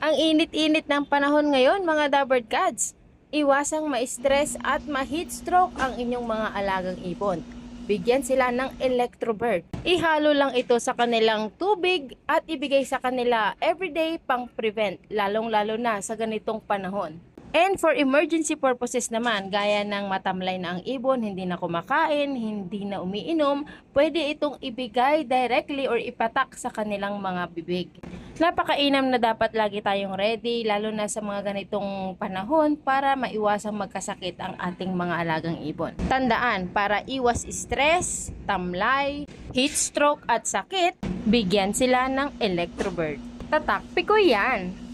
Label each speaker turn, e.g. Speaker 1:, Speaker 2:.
Speaker 1: Ang init-init ng panahon ngayon mga Dabber Cats. Iwasang ma-stress at ma-heat stroke ang inyong mga alagang ibon. Bigyan sila ng Electrobird. Ihalo lang ito sa kanilang tubig at ibigay sa kanila everyday pang prevent, lalong-lalo na sa ganitong panahon. And for emergency purposes naman, gaya ng matamlay na ang ibon, hindi na kumakain, hindi na umiinom, pwede itong ibigay directly or ipatak sa kanilang mga bibig. Napakainam na dapat lagi tayong ready, lalo na sa mga ganitong panahon para maiwasang magkasakit ang ating mga alagang ibon. Tandaan, para iwas stress, tamlay, heat stroke at sakit, bigyan sila ng Electrobird. Tatak, pikoy yan!